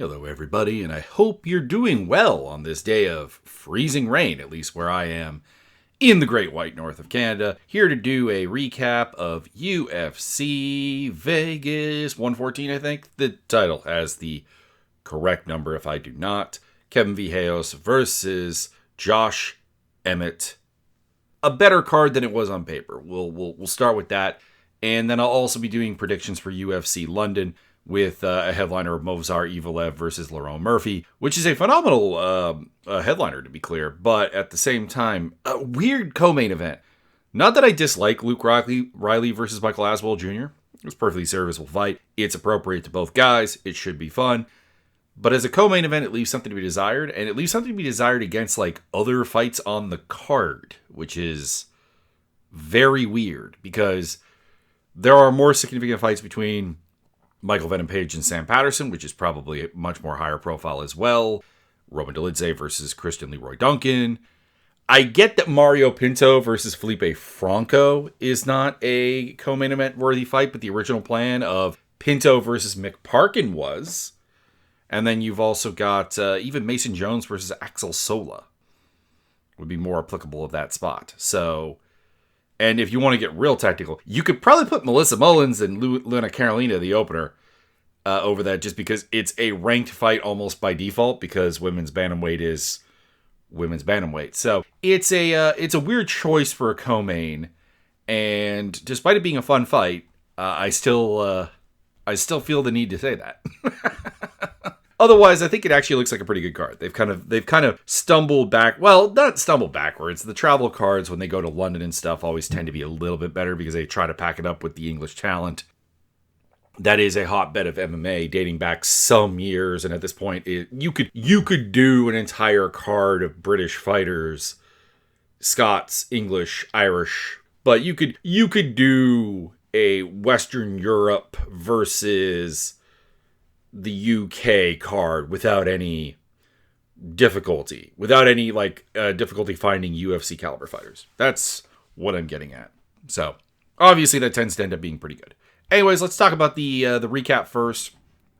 Hello, everybody, and I hope you're doing well on this day of freezing rain, at least where I am in the Great White North of Canada. Here to do a recap of UFC Vegas 114, I think. The title has the correct number if I do not. Kevin Vallejos versus Josh Emmett. A better card than it was on paper. We'll start with that. And then I'll also be doing predictions for UFC London with a headliner of Movsar Evloev versus Lerone Murphy, which is a phenomenal headliner, to be clear, but at the same time, a weird co-main event. Not that I dislike Luke Riley versus Michael Aswell Jr. It was a perfectly serviceable fight. It's appropriate to both guys. It should be fun. But as a co-main event, it leaves something to be desired, and it leaves something to be desired against like other fights on the card, which is very weird because there are more significant fights between Michael Venom Page and Sam Patterson, which is probably a much more higher profile as well. Roman Dolidze versus Christian Leroy Duncan. I get that Mario Pinto versus Felipe Franco is not a co-main event worthy fight, but the original plan of Pinto versus Mick Parkin was. And then you've also got even Mason Jones versus Axel Sola would be more applicable of that spot. So, and if you want to get real technical, you could probably put Melissa Mullins and Luanna Carolina, the opener, over that just because it's a ranked fight almost by default because women's bantamweight is women's bantamweight. So it's a weird choice for a co-main, and despite it being a fun fight, I still feel the need to say that. Otherwise, I think it actually looks like a pretty good card. They've kind of stumbled back. Well, not stumbled backwards. The travel cards, when they go to London and stuff, always tend to be a little bit better because they try to pack it up with the English talent. That is a hotbed of MMA dating back some years, and at this point, you could do an entire card of British fighters, Scots, English, Irish, but you could do a Western Europe versus the UK card without any difficulty, difficulty finding UFC caliber fighters. That's what I'm getting at. So obviously that tends to end up being pretty good. Anyways, let's talk about the recap first.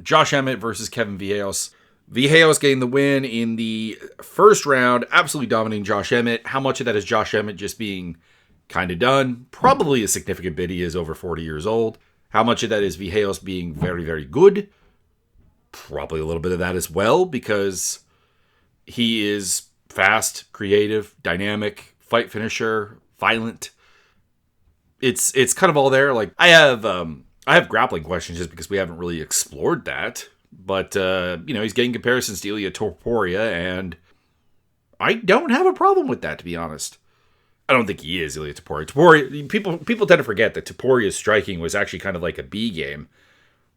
Josh Emmett versus Kevin Vallejos. Vallejos getting the win in the first round, absolutely dominating Josh Emmett. How much of that is Josh Emmett just being kind of done? Probably a significant bit. He is over 40 years old. How much of that is Vallejos being very, very good? Probably a little bit of that as well, because he is fast, creative, dynamic, fight finisher, violent. It's kind of all there. Like I have grappling questions just because we haven't really explored that. But he's getting comparisons to Ilia Topuria, and I don't have a problem with that, to be honest. I don't think he is Ilia Topuria. People tend to forget that Topuria's striking was actually kind of like a B game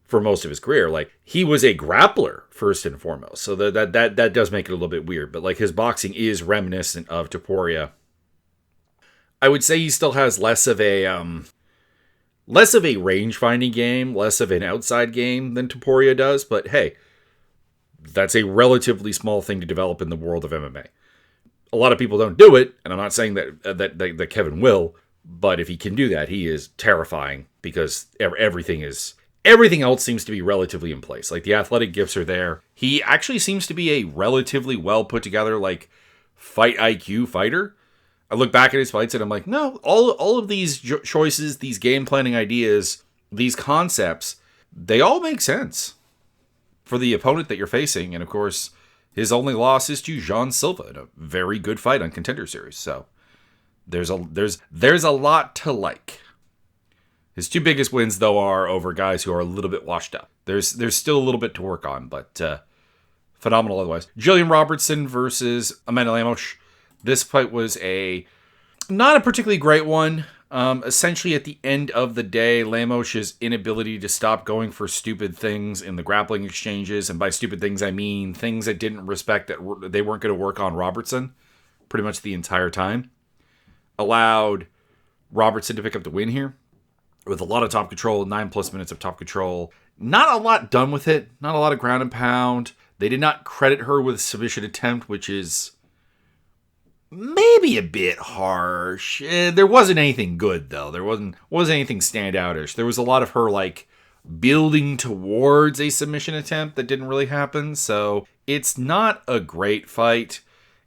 for most of his career. Like, he was a grappler first and foremost, so that does make it a little bit weird. But like, his boxing is reminiscent of Topuria. I would say he still has less of a range finding game, less of an outside game than Topuria does. But hey, that's a relatively small thing to develop in the world of MMA. A lot of people don't do it, and I'm not saying that Kevin will, but if he can do that, he is terrifying because everything else seems to be relatively in place. Like, the athletic gifts are there. He actually seems to be a relatively well put together, like, fight IQ fighter. I look back at his fights and I'm like, no, all of these choices, these game planning ideas, these concepts, they all make sense for the opponent that you're facing. And of course, his only loss is to Jean Silva in a very good fight on Contender Series. So there's a lot to like. His two biggest wins, though, are over guys who are a little bit washed up. There's still a little bit to work on, but phenomenal otherwise. Jillian Robertson versus Amanda Lemos. This fight was not a particularly great one. Essentially, at the end of the day, Lemos' inability to stop going for stupid things in the grappling exchanges, and by stupid things, I mean things that didn't respect that they weren't going to work on Robertson pretty much the entire time, allowed Robertson to pick up the win here with a lot of top control, 9+ minutes of top control. Not a lot done with it, not a lot of ground and pound. They did not credit her with submission attempt, which is maybe a bit harsh. There wasn't anything good, though. There wasn't anything standoutish. There was a lot of her, like, building towards a submission attempt that didn't really happen. So it's not a great fight.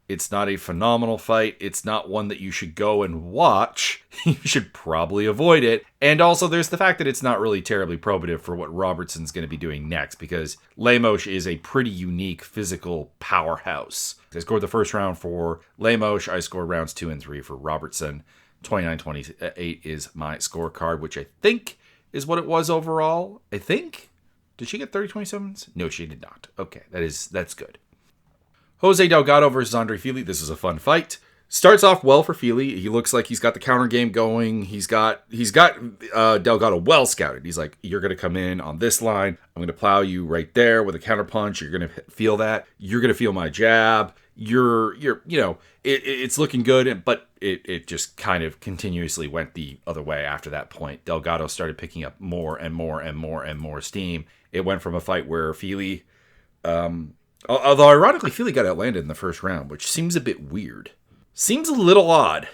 It's not a phenomenal fight. It's not one that you should go and watch. You should probably avoid it. And also there's the fact that it's not really terribly probative for what Robertson's going to be doing next, because Lemos is a pretty unique physical powerhouse. I scored the first round for Lemos. I scored rounds 2 and 3 for Robertson. 29-28 is my scorecard, which I think is what it was overall. I think. Did she get 30-27s? No, she did not. Okay, that's good. Jose Delgado versus Andre Fili. This is a fun fight. Starts off well for Fili. He looks like he's got the counter game going. He's got Delgado well scouted. He's like, you're going to come in on this line. I'm going to plow you right there with a counter punch. You're going to feel that. You're going to feel my jab. It's looking good, but it just kind of continuously went the other way after that point. Delgado started picking up more and more and more and more steam. It went from a fight where Fili, although ironically, Fili got outlanded in the first round, which seems a bit weird. Seems a little odd.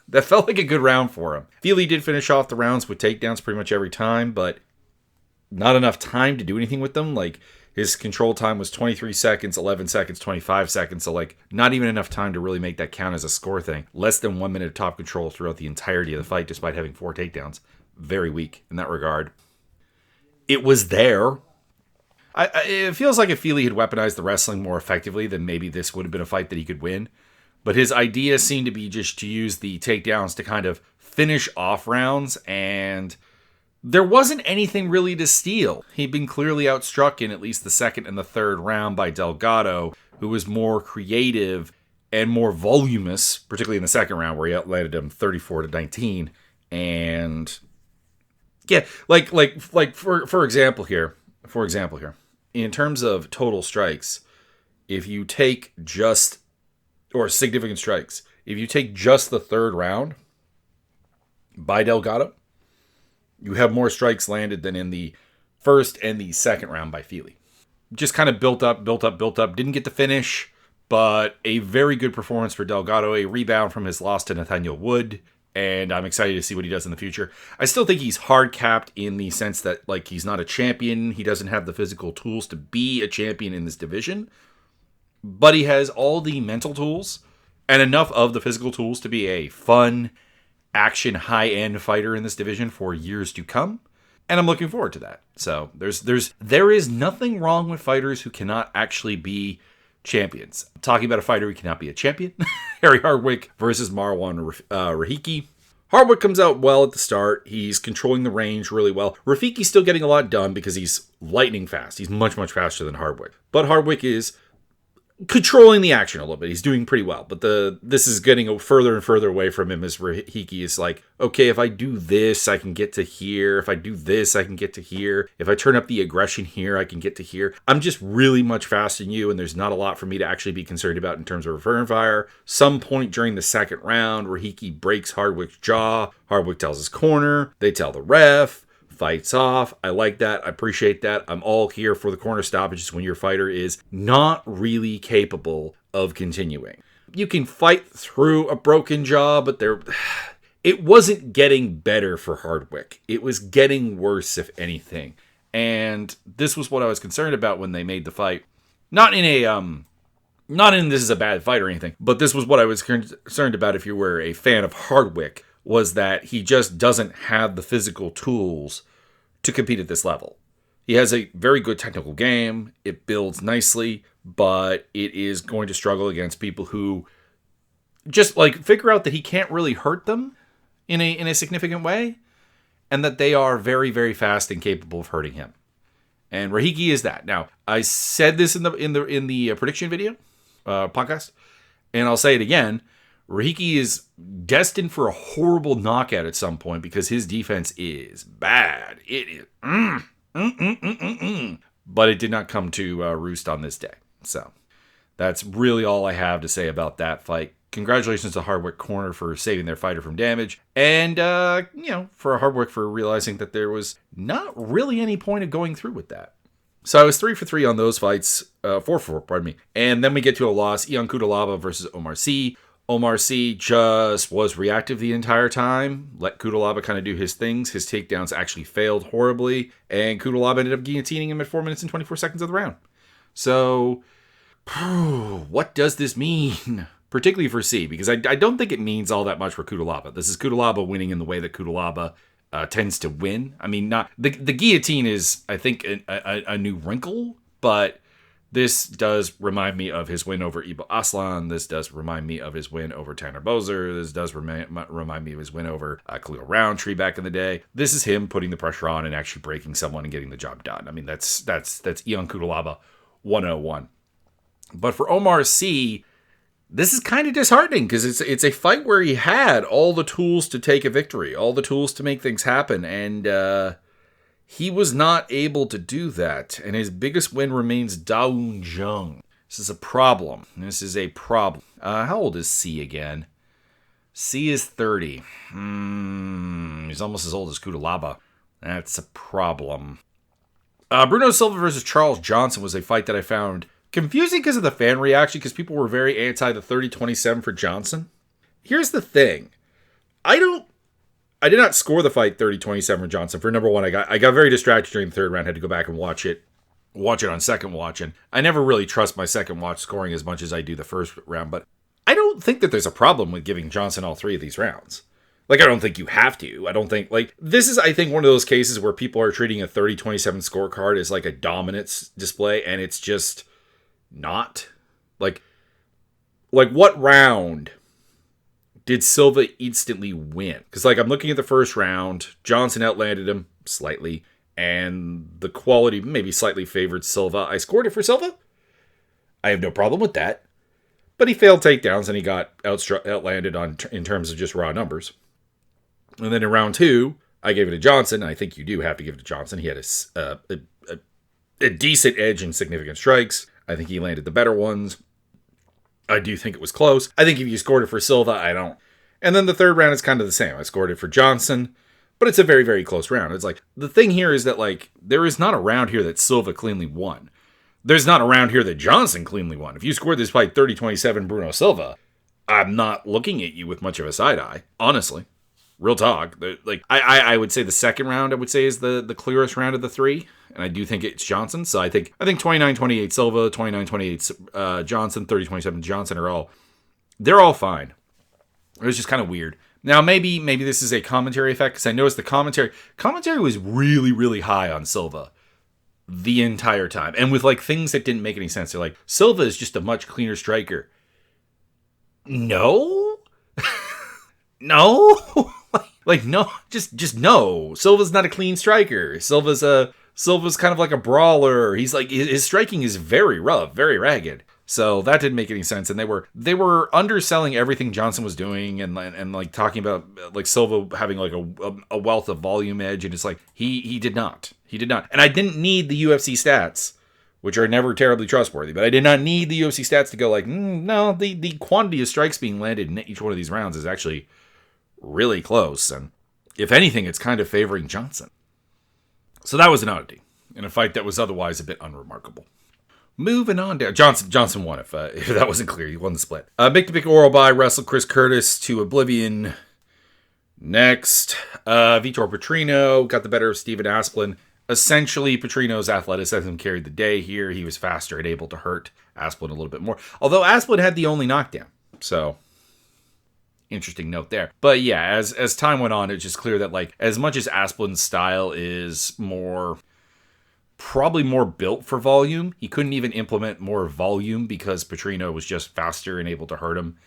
That felt like a good round for him. Fili did finish off the rounds with takedowns pretty much every time, but not enough time to do anything with them. Like, his control time was 23 seconds, 11 seconds, 25 seconds. So, like, not even enough time to really make that count as a score thing. Less than 1 minute of top control throughout the entirety of the fight, despite having 4 takedowns. Very weak in that regard. It was there. It feels like if Fili had weaponized the wrestling more effectively, then maybe this would have been a fight that he could win. But his idea seemed to be just to use the takedowns to kind of finish off rounds, and there wasn't anything really to steal. He'd been clearly outstruck in at least the second and the third round by Delgado, who was more creative and more voluminous, particularly in the second round where he outlanded him 34-19. And yeah, like for example here, in terms of total strikes, if you take just, or significant strikes, if you take just the third round by Delgado, you have more strikes landed than in the first and the second round by Fili. Just kind of built up. Didn't get to finish, but a very good performance for Delgado, a rebound from his loss to Nathaniel Wood, and I'm excited to see what he does in the future. I still think he's hard capped in the sense that, like, he's not a champion. He doesn't have the physical tools to be a champion in this division, but he has all the mental tools and enough of the physical tools to be a fun, action, high-end fighter in this division for years to come. And I'm looking forward to that. So there is nothing wrong with fighters who cannot actually be champions. I'm talking about a fighter who cannot be a champion. Harry Hardwick versus Marwan Rahiki. Hardwick comes out well at the start. He's controlling the range really well. Rafiki's still getting a lot done because he's lightning fast. He's much, much faster than Hardwick. But Hardwick is controlling the action a little bit. He's doing pretty well, but this is getting further and further away from him as Rahiki is like, okay, if I do this, I can get to here. If I do this, I can get to here. If I turn up the aggression here, I can get to here. I'm just really much faster than you, and there's not a lot for me to actually be concerned about in terms of return fire. Some point during the second round, Rahiki breaks Hardwick's jaw. Hardwick tells his corner. They tell the ref. Fights off. I like that. I appreciate that. I'm all here for the corner stoppages when your fighter is not really capable of continuing. You can fight through a broken jaw, but it wasn't getting better for Hardwick. It was getting worse, if anything. And this was what I was concerned about when they made the fight. Not in this is a bad fight or anything, but this was what I was concerned about if you were a fan of Hardwick, was that he just doesn't have the physical tools to compete at this level. He has a very good technical game. It builds nicely, but it is going to struggle against people who just like figure out that he can't really hurt them in a significant way, and that they are very, very fast and capable of hurting him. And Rahiki is that. Now, I said this in the prediction video podcast, and I'll say it again. Rahiki is destined for a horrible knockout at some point because his defense is bad. It is. But it did not come to roost on this day. So that's really all I have to say about that fight. Congratulations to Hardwick Corner for saving their fighter from damage. And, for Hardwick for realizing that there was not really any point of going through with that. So I was 3 for 3 on those fights. 4 for 4, pardon me. And then we get to a loss. Ion Kudalaba versus Omar Sy. Omar Sy just was reactive the entire time, let Kudalaba kind of do his things. His takedowns actually failed horribly, and Kudalaba ended up guillotining him at 4 minutes and 24 seconds of the round. So, what does this mean? Particularly for Sy, because I don't think it means all that much for Kudalaba. This is Kudalaba winning in the way that Kudalaba tends to win. I mean, not the guillotine is, I think, a new wrinkle, but this does remind me of his win over Ibo Aslan. This does remind me of his win over Tanner Boser. This does remind me of his win over Khalil Roundtree back in the day. This is him putting the pressure on and actually breaking someone and getting the job done. I mean, that's Ion Kudalaba 101. But for Omar Sy, this is kind of disheartening because it's a fight where he had all the tools to take a victory, all the tools to make things happen, and he was not able to do that. And his biggest win remains Dawoon Jung. This is a problem. How old is Sy again? Sy is 30. He's almost as old as Kudalaba. That's a problem. Bruno Silva versus Charles Johnson was a fight that I found confusing because of the fan reaction, because people were very anti the 30-27 for Johnson. Here's the thing. I did not score the fight 30-27 for Johnson. For number one, I got very distracted during the third round, had to go back and watch it on second watch, and I never really trust my second watch scoring as much as I do the first round, but I don't think that there's a problem with giving Johnson all three of these rounds. Like, I don't think you have to. I don't think, like, this is, I think, one of those cases where people are treating a 30-27 scorecard as like a dominance display, and it's just not. Like what round did Silva instantly win? Because, like, I'm looking at the first round. Johnson outlanded him slightly, and the quality maybe slightly favored Silva. I scored it for Silva. I have no problem with that. But he failed takedowns, and he got outlanded in terms of just raw numbers. And then in round two, I gave it to Johnson. I think you do have to give it to Johnson. He had a decent edge in significant strikes. I think he landed the better ones. I do think it was close. I think if you scored it for Silva, I don't. And then the third round is kind of the same. I scored it for Johnson, but it's a very, very close round. It's like, the thing here is that, like, there is not a round here that Silva cleanly won. There's not a round here that Johnson cleanly won. If you scored this fight 30-27 Bruno Silva, I'm not looking at you with much of a side eye, honestly. Real talk. Like, I would say the second round, I would say, is the clearest round of the three. And I do think it's Johnson. So I think 29-28 Silva, 29-28 Johnson, 30-27 Johnson they're all fine. It was just kind of weird. Now, maybe this is a commentary effect, because I noticed the commentary was really, really high on Silva the entire time. And with, like, things that didn't make any sense. They're like, Silva is just a much cleaner striker. No? No? Like, no, just no. Silva's not a clean striker. Silva's kind of like a brawler. He's like, his striking is very rough, very ragged. So that didn't make any sense. And they were underselling everything Johnson was doing, and like talking about, like, Silva having like a wealth of volume edge. And it's like, he did not. And I didn't need the UFC stats, which are never terribly trustworthy, but I did not need the UFC stats to go like, no, the quantity of strikes being landed in each one of these rounds is actually really close, and if anything, it's kind of favoring Johnson. So that was an oddity in a fight that was otherwise a bit unremarkable. Moving on down, Johnson won. If that wasn't clear, he won the split. Big oral bye wrestled Chris Curtis to oblivion. Next, Vitor Petrino got the better of Steven Asplin. Essentially, Petrino's athleticism carried the day here. He was faster and able to hurt Asplin a little bit more, although Asplin had the only knockdown. So, interesting note there. But yeah, as time went on, it's just clear that, like, as much as Asplin's style is probably more built for volume, he couldn't even implement more volume because Petrino was just faster and able to hurt him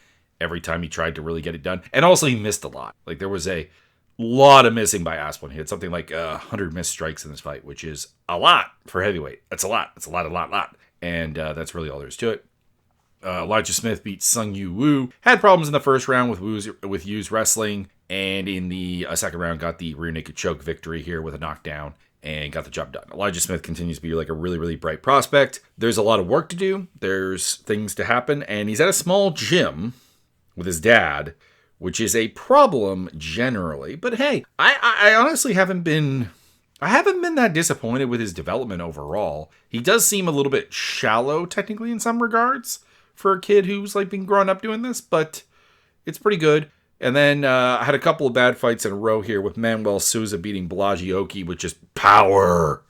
every time he tried to really get it done. And also, he missed a lot. Like, there was a lot of missing by Asplin. He had something like 100 missed strikes in this fight, which is a lot for heavyweight. That's a lot. It's a lot. And that's really all there is to it. Elijah Smith beat Sung Yu Woo. Had problems in the first round with Yu's wrestling, and in the second round got the rear naked choke victory here with a knockdown and got the job done. Elijah Smith continues to be like a really, really bright prospect. There's a lot of work to do. There's things to happen, and he's at a small gym with his dad, which is a problem generally. But hey, I honestly haven't been that disappointed with his development overall. He does seem a little bit shallow technically in some regards for a kid who's like been growing up doing this, but It's pretty good. And then I had a couple of bad fights in a row here with Manuel Souza beating Blagioki with just power.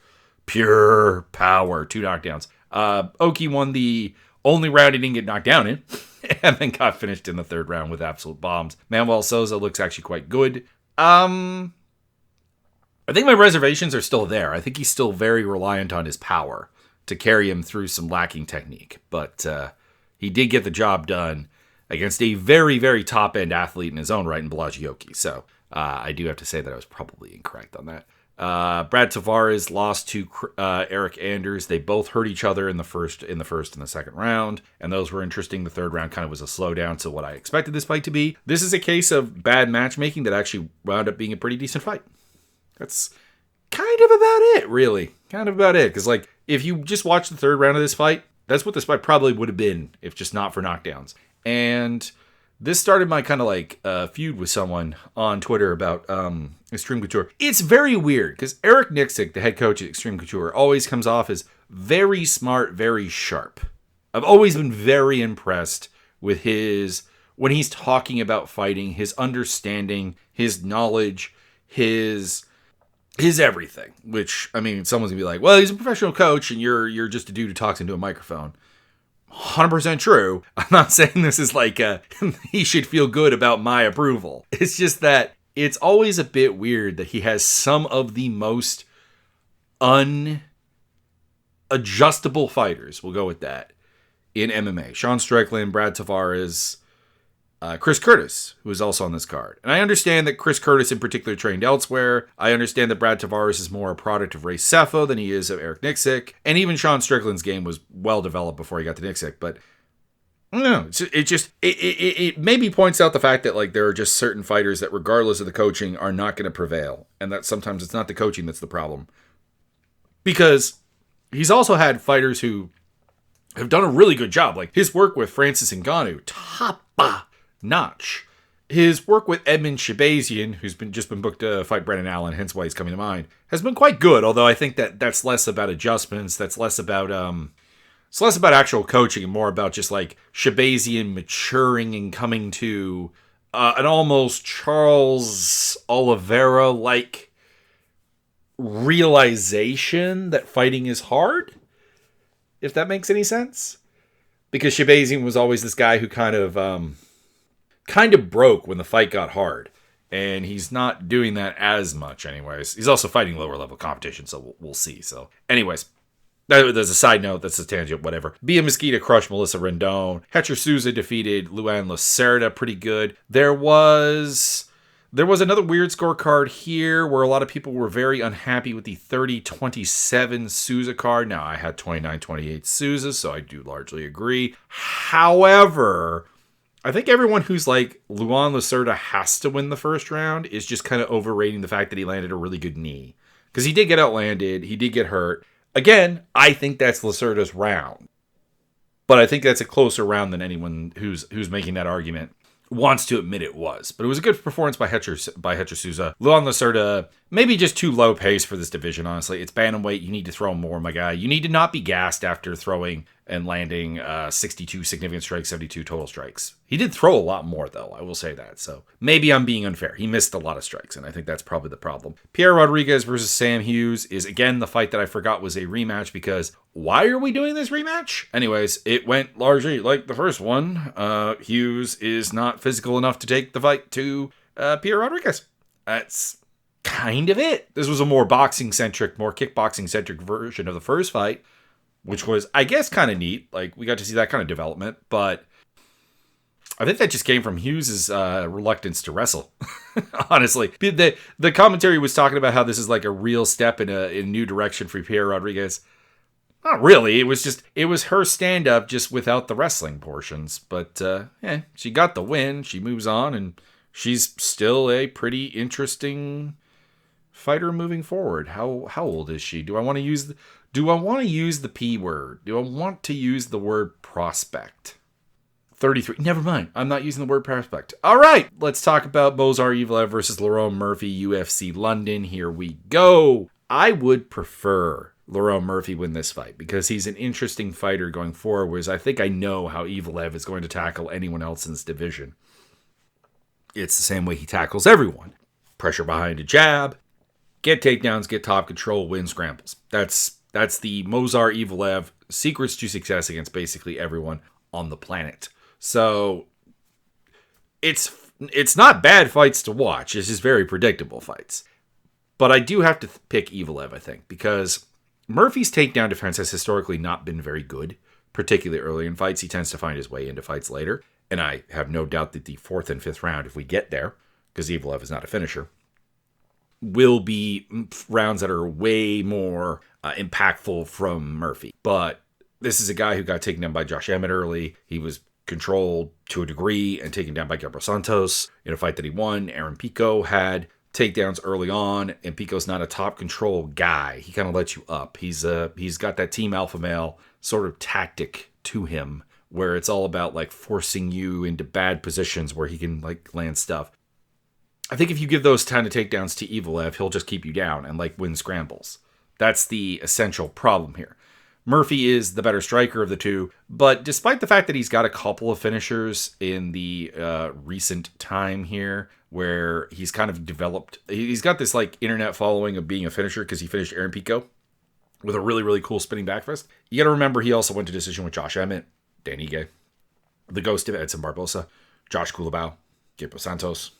Pure power. 2 knockdowns. Oki won the only round he didn't get knocked down in. And then got finished in the 3rd round with absolute bombs. Manuel Souza looks actually quite good. I think my reservations are still there. I think he's still very reliant on his power to carry him through some lacking technique. But he did get the job done against a very, very top-end athlete in his own right in Blagioki. So I do have to say that I was probably incorrect on that. Brad Tavares lost to Eric Anders. They both hurt each other in the first and the 2nd round, and those were interesting. The 3rd round kind of was a slowdown to what I expected this fight to be. This is a case of bad matchmaking that actually wound up being a pretty decent fight. That's kind of about it, really. Kind of about it. Because, like, if you just watch the 3rd round of this fight, that's what this fight probably would have been if just not for knockdowns. And this started my kind of like feud with someone on Twitter about Extreme Couture. It's very weird because Eric Nixick, the head coach at Extreme Couture, always comes off as very smart, very sharp. I've always been very impressed with when he's talking about fighting, his understanding, his knowledge, his everything. Which, I mean, someone's gonna be like, well, he's a professional coach and you're just a dude who talks into a microphone. 100% true. I'm not saying this is like he should feel good about my approval. It's just that it's always a bit weird that he has some of the most unadjustable fighters, we'll go with that, in MMA. Sean Strickland, Brad Tavares, Chris Curtis, who is also on this card. And I understand that Chris Curtis in particular trained elsewhere. I understand that Brad Tavares is more a product of Ray Cepho than he is of Eric Nixick. And even Sean Strickland's game was well developed before he got to Nixick. But I don't know. It maybe points out the fact that like there are just certain fighters that regardless of the coaching are not going to prevail. And that sometimes it's not the coaching that's the problem. Because he's also had fighters who have done a really good job. Like his work with Francis Ngannou, top notch. His work with Edmund Shabazian, who's just been booked to fight Brendan Allen, hence why he's coming to mind, has been quite good. Although I think that's less about adjustments. That's less about it's less about actual coaching and more about just like Shabazian maturing and coming to an almost Charles Oliveira like realization that fighting is hard. If that makes any sense, because Shabazian was always this guy who kind of broke when the fight got hard. And he's not doing that as much anyways. He's also fighting lower level competition, so we'll see. So anyways, there's a side note, that's a tangent, whatever. Bia Mesquita crushed Melissa Rendon. Hetcher Souza defeated Luanna Carolina pretty good. There was another weird scorecard here where a lot of people were very unhappy with the 30-27 Souza card. Now, I had 29-28 Souza, so I do largely agree. However, I think everyone who's like, Luan Lacerda has to win the first round is just kind of overrating the fact that he landed a really good knee. Because he did get outlanded. He did get hurt. Again, I think that's Lacerda's round. But I think that's a closer round than anyone who's making that argument wants to admit it was. But it was a good performance by Hetcher Souza. Luan Lacerda, maybe just too low pace for this division, honestly. It's bantamweight. You need to throw more, my guy. You need to not be gassed after throwing and landing 62 significant strikes, 72 total strikes. He did throw a lot more, though. I will say that. So maybe I'm being unfair. He missed a lot of strikes, and I think that's probably the problem. Pierre Rodriguez versus Sam Hughes is, again, the fight that I forgot was a rematch because why are we doing this rematch? Anyways, it went largely like the first one. Hughes is not physical enough to take the fight to Pierre Rodriguez. That's kind of it. This was a more boxing-centric, more kickboxing-centric version of the first fight, which was, I guess, kind of neat. Like, we got to see that kind of development, but I think that just came from Hughes' reluctance to wrestle, honestly. The commentary was talking about how this is like a real step in a new direction for Pierre Rodriguez. Not really. It was her stand-up just without the wrestling portions. But, she got the win. She moves on, and she's still a pretty interesting fighter moving forward. How old is she? Do I want to use the P word? Do I want to use the word prospect? 33. Never mind. I'm not using the word prospect. All right. Let's talk about Movsar Evloev versus Lerone Murphy, UFC London. Here we go. I would prefer Lerone Murphy win this fight because he's an interesting fighter going forward, whereas I think I know how Evloev is going to tackle anyone else in this division. It's the same way he tackles everyone. Pressure behind a jab, get takedowns, get top control, win scrambles. That's the Movsar Evloev secrets to success against basically everyone on the planet. So it's not bad fights to watch. It's just very predictable fights. But I do have to pick Evloev, I think, because Murphy's takedown defense has historically not been very good, particularly early in fights. He tends to find his way into fights later. And I have no doubt that the 4th and 5th round, if we get there, because Evloev is not a finisher, will be rounds that are way more impactful from Murphy. But this is a guy who got taken down by Josh Emmett early. He was controlled to a degree and taken down by Gabriel Santos in a fight that he won. Aaron Pico had takedowns early on, and Pico's not a top control guy. He kind of lets you up. He's got that team alpha male sort of tactic to him, where it's all about like forcing you into bad positions where he can like land stuff. I think if you give those kind of takedowns to Evloev, he'll just keep you down and like win scrambles. That's the essential problem here. Murphy is the better striker of the two, but despite the fact that he's got a couple of finishers in the recent time here, where he's kind of developed, he's got this like internet following of being a finisher because he finished Aaron Pico with a really, really cool spinning back fist. You got to remember he also went to decision with Josh Emmett, Danny Gay, the ghost of Edson Barbosa, Josh Culibao, Gabriel Santos,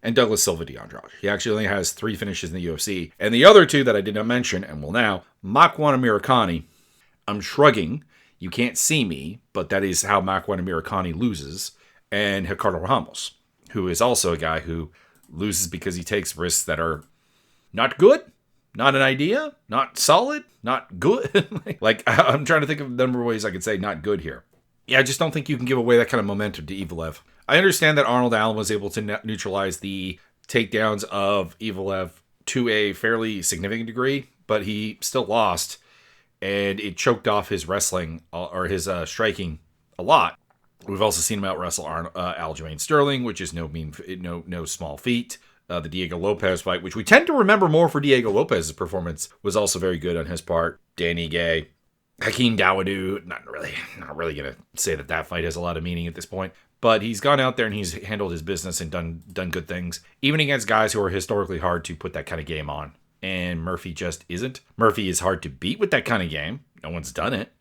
and Douglas Silva de Andrade. He actually only has 3 finishes in the UFC. And the other 2 that I did not mention, and will now, Makwan Amirkhani. I'm shrugging. You can't see me, but that is how Makwan Amirkhani loses. And Ricardo Ramos, who is also a guy who loses because he takes risks that are not good, not an idea, not solid, not good. Like, I'm trying to think of a number of ways I could say not good here. Yeah, I just don't think you can give away that kind of momentum to Evloev. I understand that Arnold Allen was able to neutralize the takedowns of Evloev to a fairly significant degree, but he still lost, and it choked off his wrestling or his striking a lot. We've also seen him out wrestle Aljamain Sterling, which is no small feat. The Diego Lopez fight, which we tend to remember more for Diego Lopez's performance, was also very good on his part. Danny Gay, Hakeem Dawodu, not really going to say that fight has a lot of meaning at this point. But he's gone out there and he's handled his business and done good things, even against guys who are historically hard to put that kind of game on. And Murphy just isn't. Murphy is hard to beat with that kind of game. No one's done it.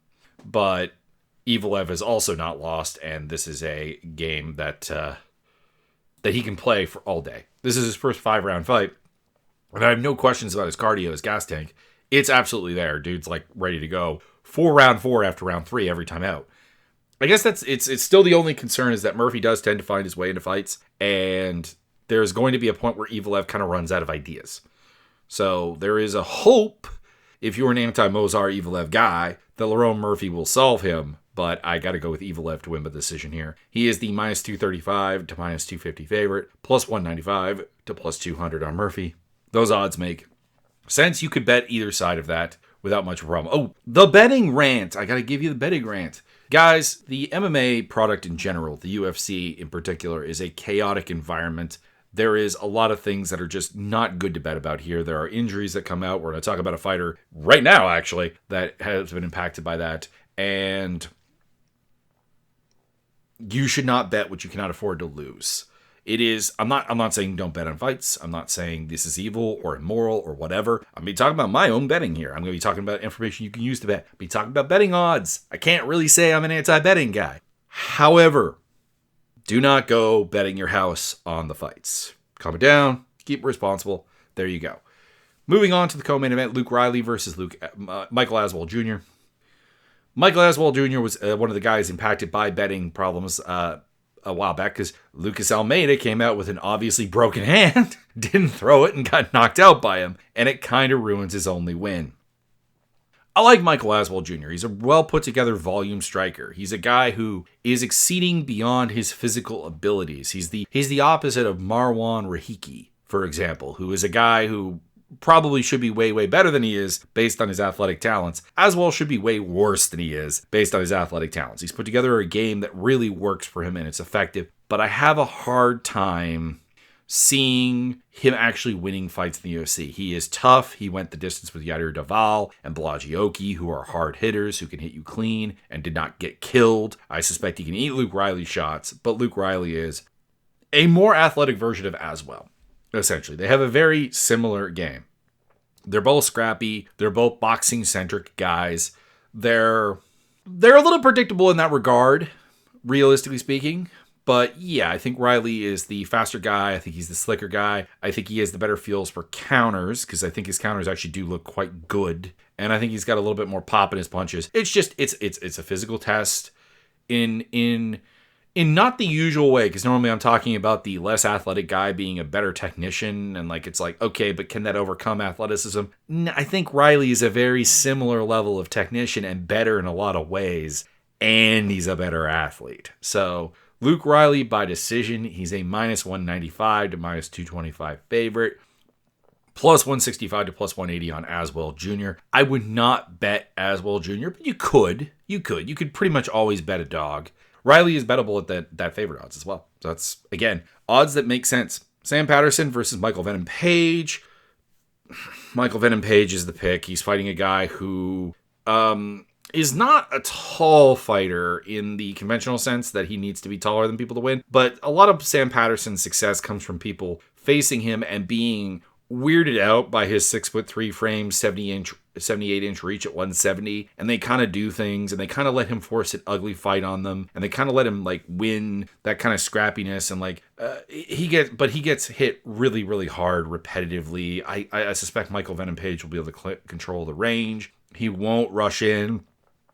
But Evloev is also not lost, and this is a game that he can play for all day. This is his first 5-round fight, and I have no questions about his cardio, his gas tank. It's absolutely there. Dude's like ready to go. 4 after round 3 every time out. I guess it's still the only concern is that Murphy does tend to find his way into fights, and there's going to be a point where Evloev kind of runs out of ideas. So there is a hope, if you're an anti-Movsar Evloev guy, that Lerone Murphy will solve him, but I got to go with Evloev to win by decision here. He is the minus 235 to minus 250 favorite, plus 195 to plus 200 on Murphy. Those odds make sense. You could bet either side of that without much problem. Oh, the betting rant. I got to give you the betting rant. Guys, the MMA product in general, the UFC in particular, is a chaotic environment. There is a lot of things that are just not good to bet about here. There are injuries that come out. We're going to talk about a fighter right now, actually, that has been impacted by that. And you should not bet what you cannot afford to lose. It is, I'm not saying don't bet on fights. I'm not saying this is evil or immoral or whatever. I'm going to be talking about my own betting here. I'm going to be talking about information you can use to bet. I'll be talking about betting odds. I can't really say I'm an anti-betting guy. However, do not go betting your house on the fights. Calm it down. Keep it responsible. There you go. Moving on to the co-main event, Luke Riley versus Michael Aswell Jr. Michael Aswell Jr. was one of the guys impacted by betting problems a while back because Lucas Almeida came out with an obviously broken hand, didn't throw it, and got knocked out by him, and it kind of ruins his only win. I like Michael Aswell Jr. He's a well-put-together volume striker. He's a guy who is exceeding beyond his physical abilities. He's the opposite of Marwan Rahiki, for example, who is a guy who probably should be way, way better than he is based on his athletic talents. Aswell should be way worse than he is based on his athletic talents. He's put together a game that really works for him and it's effective, but I have a hard time seeing him actually winning fights in the UFC. He is tough. He went the distance with Yair Daval and Blagioki, who are hard hitters, who can hit you clean and did not get killed. I suspect he can eat Luke Riley shots, but Luke Riley is a more athletic version of Aswell, essentially. They have a very similar game. They're both scrappy. They're both boxing-centric guys. They're a little predictable in that regard, realistically speaking. But yeah, I think Riley is the faster guy. I think he's the slicker guy. I think he has the better feels for counters, because I think his counters actually do look quite good. And I think he's got a little bit more pop in his punches. It's just, it's a physical test in not the usual way, because normally I'm talking about the less athletic guy being a better technician, and like it's like, okay, but can that overcome athleticism? I think Riley is a very similar level of technician and better in a lot of ways, and he's a better athlete. So Luke Riley by decision. He's a minus 195 to minus 225 favorite. Plus 165 to plus 180 on Aswell Jr. I would not bet Aswell Jr., but you could. You could pretty much always bet a dog. Riley is bettable at that favorite odds as well. So that's, again, odds that make sense. Sam Patterson versus Michael Venom Page. Michael Venom Page is the pick. He's fighting a guy who is not a tall fighter in the conventional sense that he needs to be taller than people to win. But a lot of Sam Patterson's success comes from people facing him and being weirded out by his 6'3" frame, 78-inch reach at 170, and they kind of do things, and they kind of let him force an ugly fight on them, and they kind of let him like win that kind of scrappiness, and like he gets hit really, really hard repetitively. I suspect Michael Venom Page will be able to control the range. He won't rush in.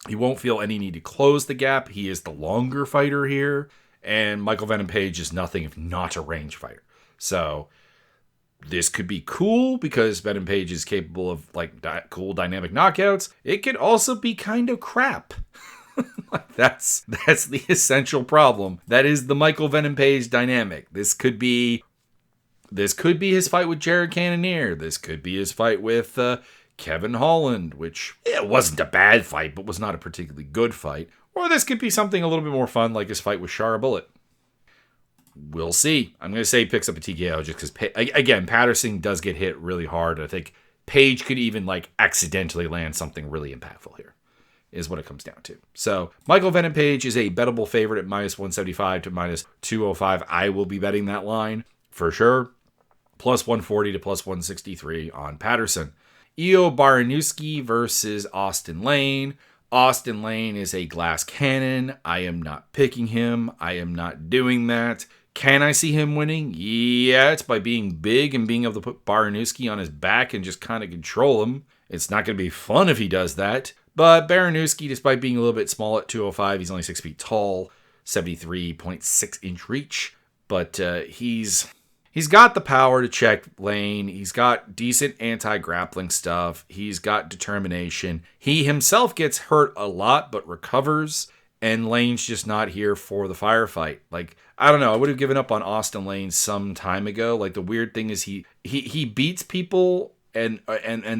He won't feel any need to close the gap. He is the longer fighter here, and Michael Venom Page is nothing if not a range fighter. So this could be cool because Venom Page is capable of like cool dynamic knockouts. It could also be kind of crap. That's the essential problem. That is the Michael Venom Page dynamic. This could be his fight with Jared Cannonier. This could be his fight with Kevin Holland, which it wasn't a bad fight, but was not a particularly good fight. Or this could be something a little bit more fun, like his fight with Shara Bullet. We'll see. I'm going to say he picks up a TKO just because, again, Patterson does get hit really hard. I think Page could even like accidentally land something really impactful here, is what it comes down to. So Michael Venom Page is a bettable favorite at minus 175 to minus 205. I will be betting that line for sure. Plus 140 to plus 163 on Patterson. Io Baranowski versus Austin Lane. Austin Lane is a glass cannon. I am not picking him. I am not doing that. Can I see him winning? Yeah, it's by being big and being able to put Baranowski on his back and just kind of control him. It's not going to be fun if he does that. But Baranowski, despite being a little bit small at 205, he's only 6 feet tall, 73.6 inch reach. But he's got the power to check Lane. He's got decent anti-grappling stuff. He's got determination. He himself gets hurt a lot, but recovers. And Lane's just not here for the firefight. Like, I don't know. I would have given up on Austin Lane some time ago. Like, the weird thing is he beats people and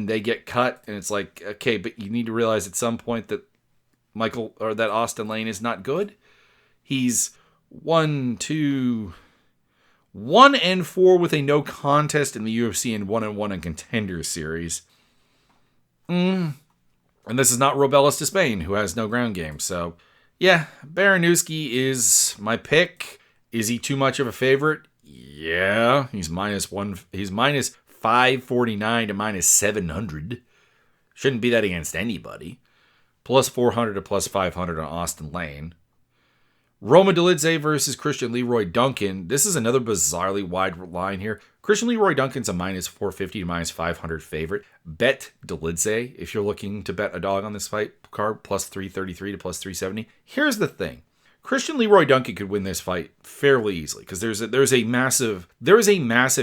they get cut. And it's like, okay, but you need to realize at some point that that Austin Lane is not good. He's 1-4 with a no contest in the UFC and 1-1 in Contender Series. And this is not Robelis to Spain, who has no ground game. So, yeah, Baranowski is my pick. Is he too much of a favorite? Yeah, he's minus 549 to minus 700. Shouldn't be that against anybody. Plus 400 to plus 500 on Austin Lane. Roma Dolidze versus Christian Leroy Duncan. This is another bizarrely wide line here. Christian Leroy Duncan's a minus 450 to minus 500 favorite. Bet Dolidze if you're looking to bet a dog on this fight card. Plus 333 to plus 370. Here's the thing. Christian Leroy Duncan could win this fight fairly easily because there is a massive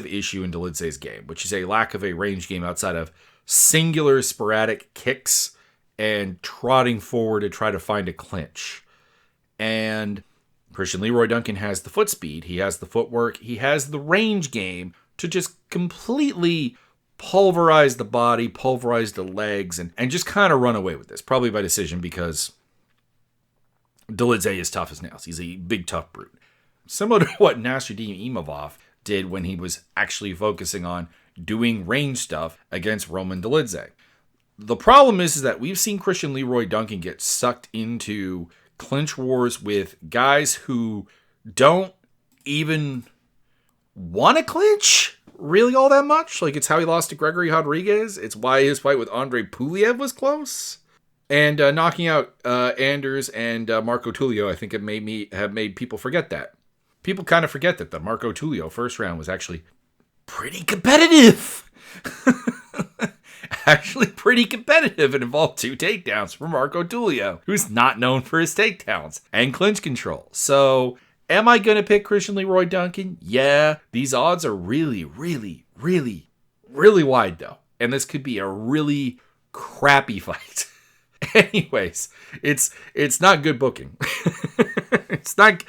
issue in Dolidze's game, which is a lack of a range game outside of singular sporadic kicks and trotting forward to try to find a clinch. And Christian Leroy Duncan has the foot speed, he has the footwork, he has the range game to just completely pulverize the body, pulverize the legs, and just kind of run away with this. Probably by decision because Dolidze is tough as nails. He's a big, tough brute. Similar to what Nasruddin Imavov did when he was actually focusing on doing range stuff against Roman Dolidze. The problem is that we've seen Christian Leroy Duncan get sucked into clinch wars with guys who don't even want to clinch really all that much. Like, it's how he lost to Gregory Rodriguez. It's why his fight with Andre Puliev was close. And knocking out Anders and Marco Tulio, I think it made people forget that. People kind of forget that the Marco Tulio first round was actually pretty competitive. Actually pretty competitive and involved 2 takedowns for Marco Tulio, who's not known for his takedowns and clinch control. So, am I going to pick Christian Leroy Duncan? Yeah. These odds are really, really, really, really wide, though. And this could be a really crappy fight. Anyways, it's not good booking. It's not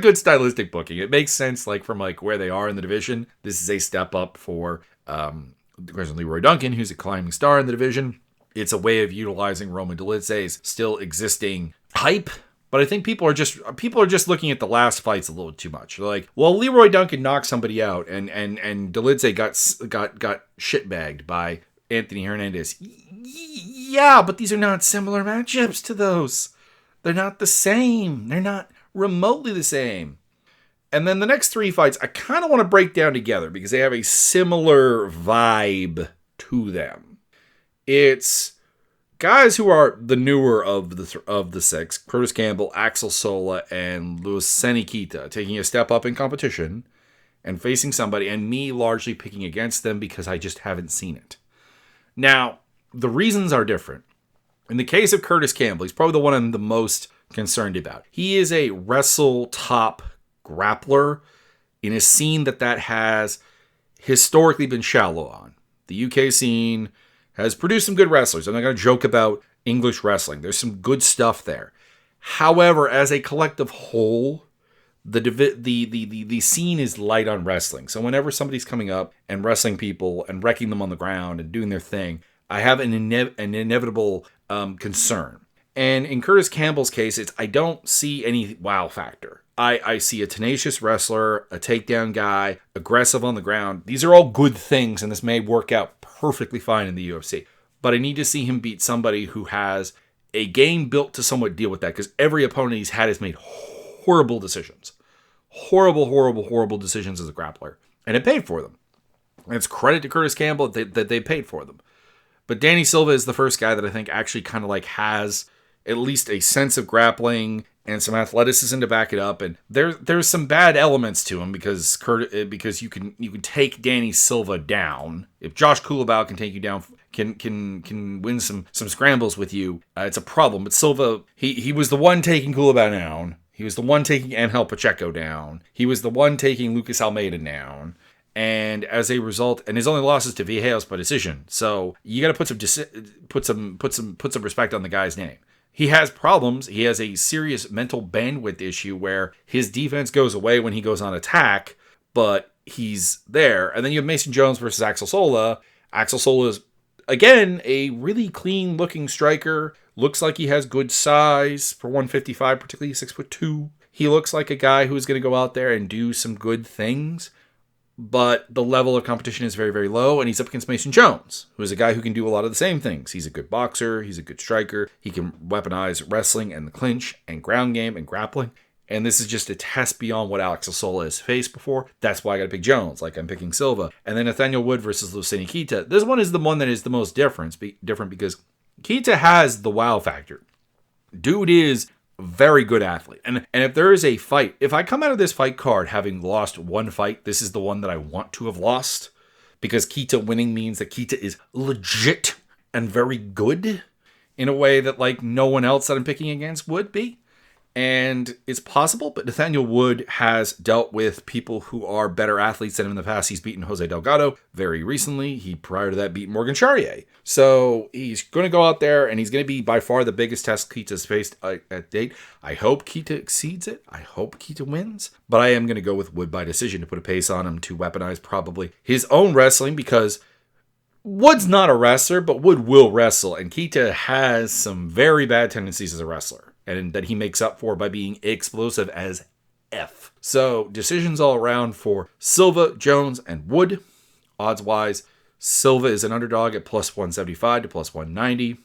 good stylistic booking. It makes sense, like, from like where they are in the division. This is a step up for Christian Leroy Duncan, who's a climbing star in the division. It's a way of utilizing Roman Dolidze's still existing hype. But I think people are just looking at the last fights a little too much. They're like, well, Leroy Duncan knocked somebody out, and Dolidze got shitbagged by Anthony Hernandez. Yeah, but these are not similar matchups to those. They're not the same. They're not remotely the same. And then the next 3 fights, I kind of want to break down together because they have a similar vibe to them. It's guys who are the newer of the 6, Curtis Campbell, Axel Sola, and Luanna Carolina, taking a step up in competition and facing somebody, and me largely picking against them because I just haven't seen it. Now, the reasons are different. In the case of Curtis Campbell, he's probably the one I'm the most concerned about. He is a wrestle top grappler in a scene that has historically been shallow on. The UK scene has produced some good wrestlers. I'm not going to joke about English wrestling. There's some good stuff there. However, as a collective whole, the scene is light on wrestling. So whenever somebody's coming up and wrestling people and wrecking them on the ground and doing their thing, I have an inevitable concern. And in Curtis Campbell's case, I don't see any wow factor. I see a tenacious wrestler, a takedown guy, aggressive on the ground. These are all good things, and this may work out perfectly fine in the UFC. But I need to see him beat somebody who has a game built to somewhat deal with that, because every opponent he's had has made horrible decisions. Horrible decisions as a grappler. And it paid for them. And it's credit to Curtis Campbell that they paid for them. But Danny Silva is the first guy that I think actually kind of like has at least a sense of grappling and some athleticism to back it up. And there's some bad elements to him because you can take Danny Silva down. If Josh Kulabau can take you down, can win some scrambles with you, it's a problem. But Silva, he was the one taking Kulabau down. He was the one taking Angel Pacheco down. He was the one taking Lucas Almeida down. And as a result, and his only losses to Vallejos by decision. So you got to put some respect on the guy's name. He has problems. He has a serious mental bandwidth issue where his defense goes away when he goes on attack, but he's there. And then you have Mason Jones versus Axel Sola. Axel Sola is, again, a really clean-looking striker. Looks like he has good size for 155, particularly 6'2". He looks like a guy who's going to go out there and do some good things. But the level of competition is very, very low, and he's up against Mason Jones, who is a guy who can do a lot of the same things. He's a good boxer, he's a good striker, he can weaponize wrestling and the clinch and ground game and grappling, and this is just a test beyond what Axel Sola has faced before. That's why I got to pick Jones, like I'm picking Silva. And then Nathaniel Wood versus Luanna Carolina. This one is the one that is the most different because Kita has the wow factor. Dude is very good athlete. And if there is a fight, if I come out of this fight card having lost one fight, this is the one that I want to have lost, because Kita winning means that Kita is legit and very good in a way that like no one else that I'm picking against would be. And it's possible, but Nathaniel Wood has dealt with people who are better athletes than him in the past. He's beaten Jose Delgado very recently. He, prior to that, beat Morgan Charrier. So he's going to go out there, and he's going to be by far the biggest test Keita's faced at date. I hope Keita exceeds it. I hope Keita wins. But I am going to go with Wood by decision to put a pace on him to weaponize probably his own wrestling, because Wood's not a wrestler, but Wood will wrestle. And Keita has some very bad tendencies as a wrestler, and that he makes up for by being explosive as F. So, decisions all around for Silva, Jones, and Wood. Odds-wise, Silva is an underdog at plus 175 to plus 190.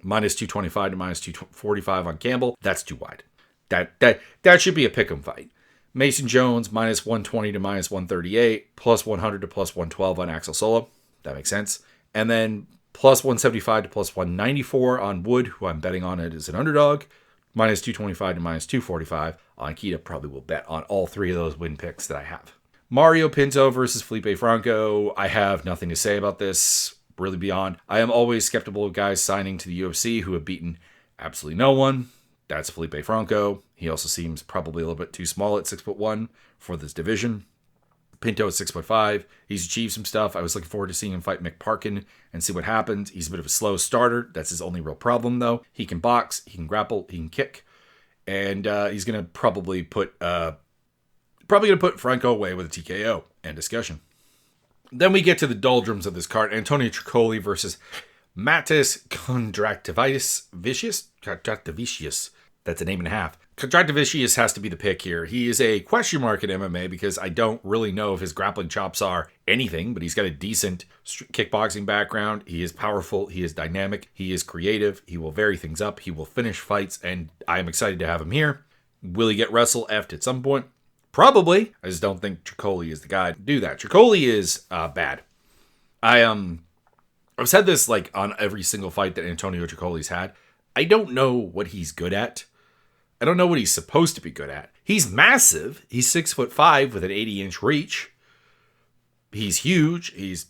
Minus 225 to minus 245 on Campbell. That's too wide. That should be a pick'em fight. Mason Jones, minus 120 to minus 138, plus 100 to plus 112 on Axel Solo. That makes sense. And then plus 175 to plus 194 on Wood, who I'm betting on it as an underdog. Minus 225 to minus 245 on Keita. Probably will bet on all three of those win picks that I have. Mario Pinto versus Felipe Franco. I have nothing to say about this, really beyond. I am always skeptical of guys signing to the UFC who have beaten absolutely no one. That's Felipe Franco. He also seems probably a little bit too small at 6'1" for this division. Pinto is 6'5". He's achieved some stuff. I was looking forward to seeing him fight Mick Parkin and see what happens. He's a bit of a slow starter. That's his only real problem, though. He can box, he can grapple, he can kick, and he's going to probably put Franco away with a TKO and discussion. Then we get to the doldrums of this card: Antonio Tricoli versus Matis Contractivicius. That's a name and a half. Contractivicius has to be the pick here. He is a question mark in MMA because I don't really know if his grappling chops are anything, but he's got a decent kickboxing background. He is powerful. He is dynamic. He is creative. He will vary things up. He will finish fights, and I am excited to have him here. Will he get wrestle-effed at some point? Probably. I just don't think Tricoli is the guy to do that. Tricoli is bad. I've said this like on every single fight that Antonio Tricoli's had. I don't know what he's good at. I don't know what he's supposed to be good at. He's massive. He's 6'5" with an 80-inch reach. He's huge. He's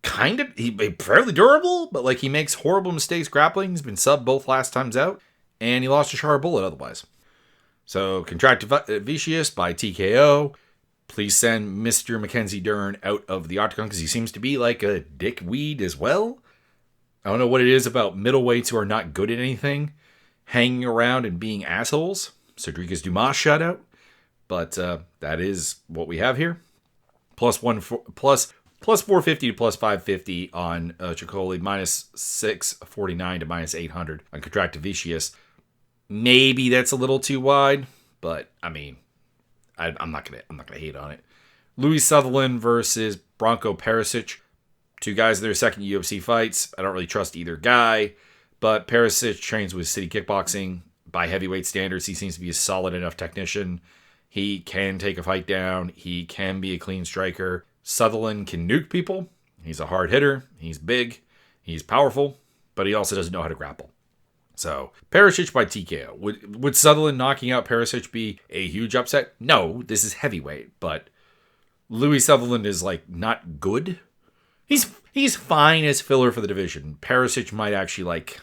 he's fairly durable, but like he makes horrible mistakes grappling. He's been subbed both last times out, and he lost a sharp bullet otherwise. So, Contractivicius by TKO. Please send Mr. Mackenzie Dern out of the octagon because he seems to be like a dickweed as well. I don't know what it is about middleweights who are not good at anything hanging around and being assholes. Cedric Dumas shutout. But that is what we have here. Plus 450 to plus 550 on Tricoli. Minus 649 to minus 800 on Contractivicius. Maybe that's a little too wide, but I mean, I'm not gonna hate on it. Louis Sutherland versus Bronco Perisic. Two guys in their second UFC fights. I don't really trust either guy, but Perisic trains with City Kickboxing. By heavyweight standards, he seems to be a solid enough technician. He can take a fight down. He can be a clean striker. Sutherland can nuke people. He's a hard hitter. He's big. He's powerful, but he also doesn't know how to grapple. So, Perisic by TKO. Would Sutherland knocking out Perisic be a huge upset? No, this is heavyweight, but Louis Sutherland is like not good. He's fine as filler for the division. Perisic might actually like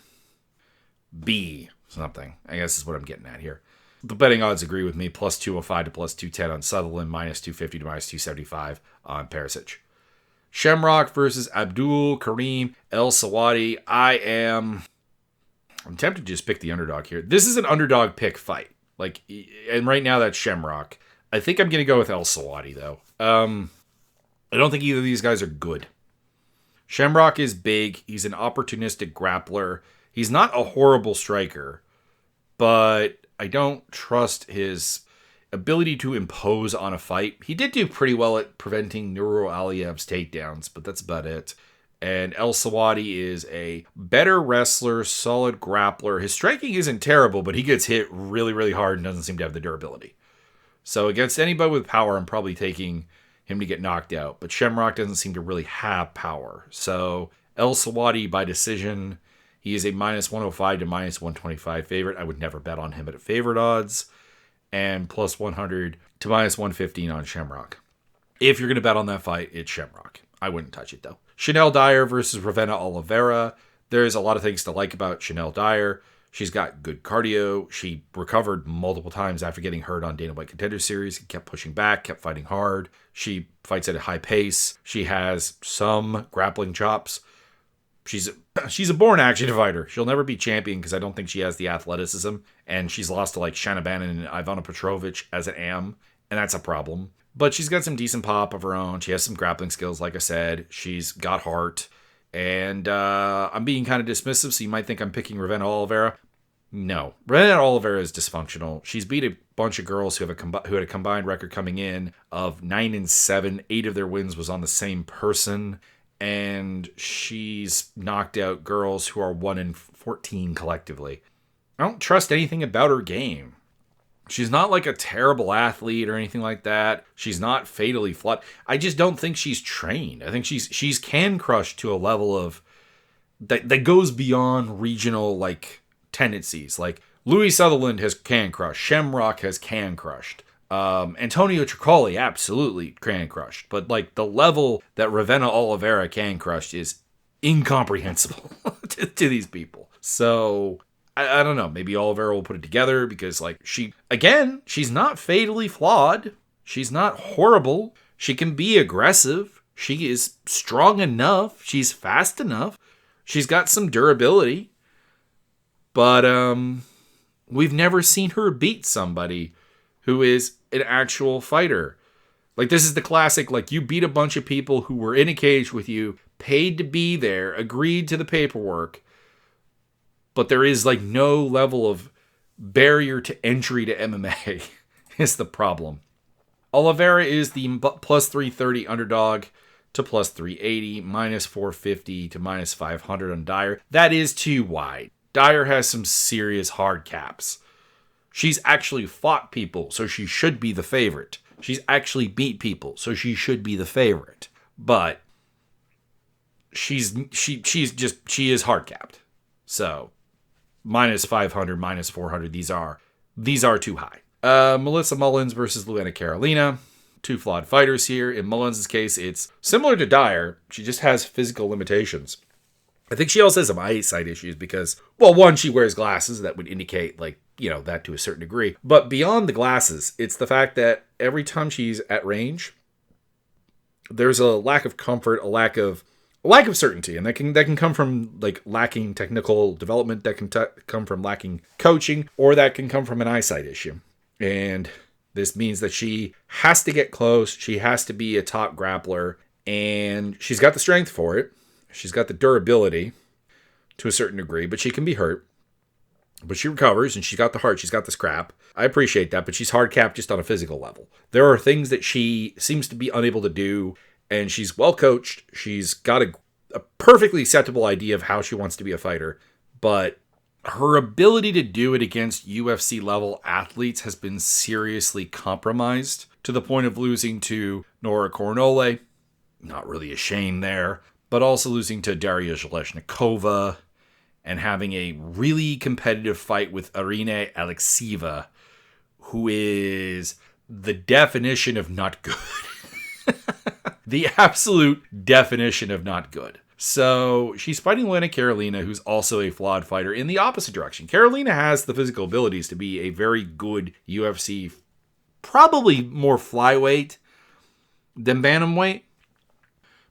be something. I guess is what I'm getting at here. The betting odds agree with me. Plus 205 to plus 210 on Sutherland. Minus 250 to minus 275 on Perisic. Shamrock versus Abdul Karim El Sawadi. I'm tempted to just pick the underdog here. This is an underdog pick fight. And right now that's Shamrock. I think I'm going to go with El Sawadi, though. I don't think either of these guys are good. Shamrock is big. He's an opportunistic grappler. He's not a horrible striker, but I don't trust his ability to impose on a fight. He did do pretty well at preventing Nuro Aliyev's takedowns, but that's about it. And El Sawadi is a better wrestler, solid grappler. His striking isn't terrible, but he gets hit really, really hard and doesn't seem to have the durability. So against anybody with power, I'm probably taking him to get knocked out. But Shamrock doesn't seem to really have power. So El Sawadi by decision. He is a minus 105 to minus 125 favorite. I would never bet on him at favorite odds. And plus 100 to minus 115 on Shamrock. If you're going to bet on that fight, it's Shamrock. I wouldn't touch it, though. Chanel Dyer versus Ravenna Oliveira. There's a lot of things to like about Chanel Dyer. She's got good cardio. She recovered multiple times after getting hurt on Dana White Contender Series. Kept pushing back, kept fighting hard. She fights at a high pace. She has some grappling chops. She's a born action fighter. She'll never be champion because I don't think she has the athleticism. And she's lost to like Shanna Bannon and Ivana Petrovich as an AM. And that's a problem. But she's got some decent pop of her own. She has some grappling skills, like I said. She's got heart. And I'm being kind of dismissive, so you might think I'm picking Ravenna Oliveira. No. Ravenna Oliveira is dysfunctional. She's beat a bunch of girls who had a combined record coming in of 9-7. 8 of their wins was on the same person. And she's knocked out girls who are 1-14 collectively. I don't trust anything about her game. She's not like a terrible athlete or anything like that. She's not fatally flawed. I just don't think she's trained. I think she's can crushed to a level of that goes beyond regional like tendencies. Like Louis Sutherland has can crushed. Shamrock has can crushed. Antonio Tricoli absolutely can crushed. But like the level that Ravenna Oliveira can crushed is incomprehensible to these people. So I don't know. Maybe Oliveira will put it together because like she's not fatally flawed. She's not horrible. She can be aggressive. She is strong enough. She's fast enough. She's got some durability. But we've never seen her beat somebody who is an actual fighter. Like this is the classic, like you beat a bunch of people who were in a cage with you, paid to be there, agreed to the paperwork, but there is like no level of barrier to entry to MMA is the problem. Oliveira is the plus 330 underdog to plus 380, minus 450 to minus 500 on Dyer. That is too wide. Dyer has some serious hard caps. She's actually fought people, so she should be the favorite. She's actually beat people, so she should be the favorite. But she is hard capped. So minus 500, minus 400, these are too high. Melissa Mullins versus Luanna Carolina. Two flawed fighters here. In Mullins' case, it's similar to Dyer. She just has physical limitations. I think she also has some eyesight issues because, well, one, she wears glasses that would indicate, like, you know, that to a certain degree. But beyond the glasses, it's the fact that every time she's at range, there's a lack of comfort, a lack of certainty, and that can come from like lacking technical development, that can come from lacking coaching, or that can come from an eyesight issue. And this means that she has to get close, she has to be a top grappler, and she's got the strength for it. She's got the durability to a certain degree, but she can be hurt. But she recovers, and she's got the heart, she's got the scrap. I appreciate that, but she's hard capped just on a physical level. There are things that she seems to be unable to do, and she's well coached. She's got a perfectly acceptable idea of how she wants to be a fighter, but her ability to do it against UFC level athletes has been seriously compromised to the point of losing to Nora Kornole. Not really a shame there, but also losing to Daria Zhelezhnikova and having a really competitive fight with Irina Alexieva, who is the definition of not good. The absolute definition of not good. So she's fighting Luanna Carolina, who's also a flawed fighter, in the opposite direction. Carolina has the physical abilities to be a very good UFC, probably more flyweight than bantamweight.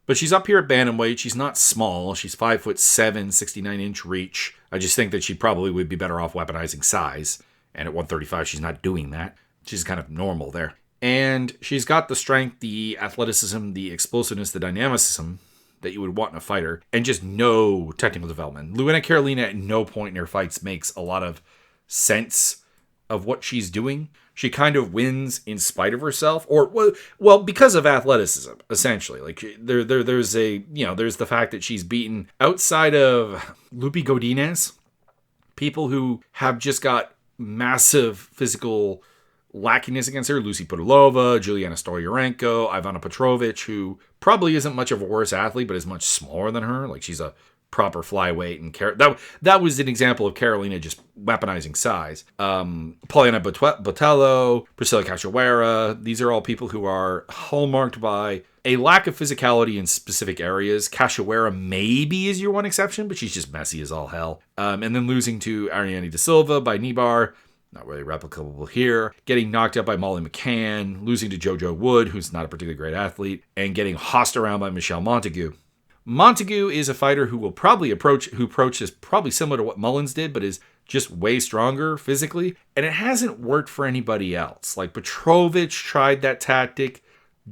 But she's up here at bantamweight. She's not small. She's 5'7", 69-inch reach. I just think that she probably would be better off weaponizing size. And at 135, she's not doing that. She's kind of normal there. And she's got the strength, the athleticism, the explosiveness, the dynamicism that you would want in a fighter, and just no technical development. Luanna Carolina at no point in her fights makes a lot of sense of what she's doing. She kind of wins in spite of herself, or well, because of athleticism, essentially. Like there's the fact that she's beaten, outside of Lupi Godinez, people who have just got massive physical lackiness against her. Lucy Pudilova, Juliana Stoyarenko, Ivana Petrovich, who probably isn't much of a worse athlete, but is much smaller than her. Like she's a proper flyweight, and that was an example of Carolina just weaponizing size. Poliana Botello, Priscilla Cachoeira, these are all people who are hallmarked by a lack of physicality in specific areas. Cachoeira maybe is your one exception, but she's just messy as all hell. And then losing to Ariane De Silva by knee bar. Not really replicable here. Getting knocked out by Molly McCann, losing to JoJo Wood, who's not a particularly great athlete, and getting hossed around by Michelle Montague. Montague is a fighter who will probably approaches probably similar to what Mullins did, but is just way stronger physically, and it hasn't worked for anybody else. Like Petrovich tried that tactic,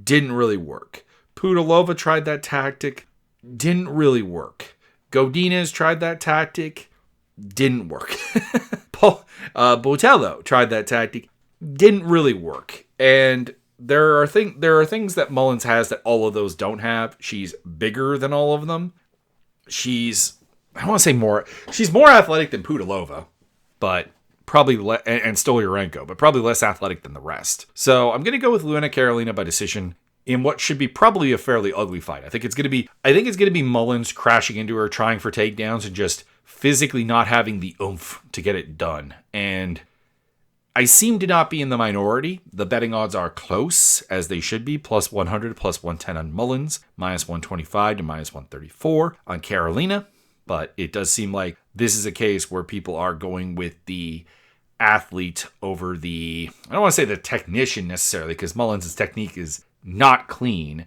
didn't really work. Pudilova tried that tactic, didn't really work. Godinez tried that tactic, didn't work. Botello tried that tactic, didn't really work. And there are things that Mullins has that all of those don't have. She's bigger than all of them. She's more athletic than Pudilova, but probably and Stolyarenko, but probably less athletic than the rest. So I'm going to go with Luanna Carolina by decision in what should be probably a fairly ugly fight. I think it's going to be Mullins crashing into her, trying for takedowns, and just physically not having the oomph to get it done. And I seem to not be in the minority. The betting odds are close, as they should be. Plus 100, plus 110 on Mullins, minus 125 to minus 134 on Carolina. But it does seem like this is a case where people are going with the athlete over the, I don't want to say the technician necessarily, because Mullins' technique is not clean,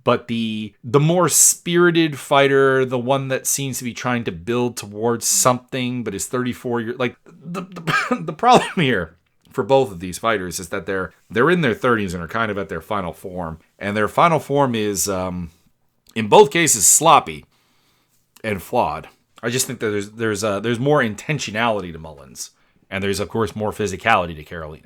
but the more spirited fighter, the one that seems to be trying to build towards something, but is 34 years, like the problem here for both of these fighters is that they're in their 30s and are kind of at their final form, and their final form is in both cases sloppy and flawed. I just think that there's more intentionality to Mullins, and there's of course more physicality to Carolina.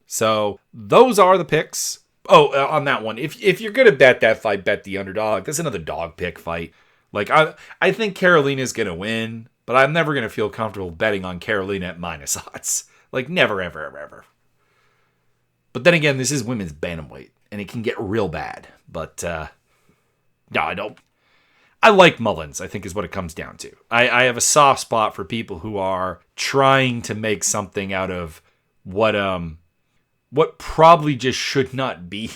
So those are the picks. Oh, on that one, if you're gonna bet that fight, bet the underdog. That's another dog pick fight. Like I think Carolina's gonna win, but I'm never gonna feel comfortable betting on Carolina at minus odds. Like never, ever, ever, ever. But then again, this is women's bantamweight, and it can get real bad. But no, I don't. I like Mullins, I think is what it comes down to. I have a soft spot for people who are trying to make something out of what probably just should not be.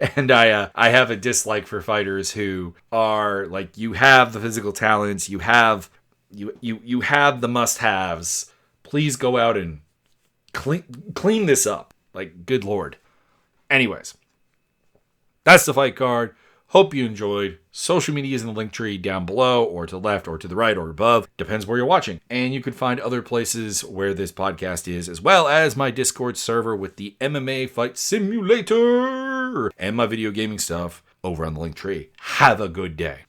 And I have a dislike for fighters who are like, you have the physical talents, you have the must-haves. Please go out and clean this up. Like, good Lord. Anyways, that's the fight card. Hope you enjoyed. Social media is in the link tree down below, or to the left, or to the right, or above. Depends where you're watching. And you can find other places where this podcast is, as well as my Discord server with the MMA Fight Simulator and my video gaming stuff over on the link tree. Have a good day.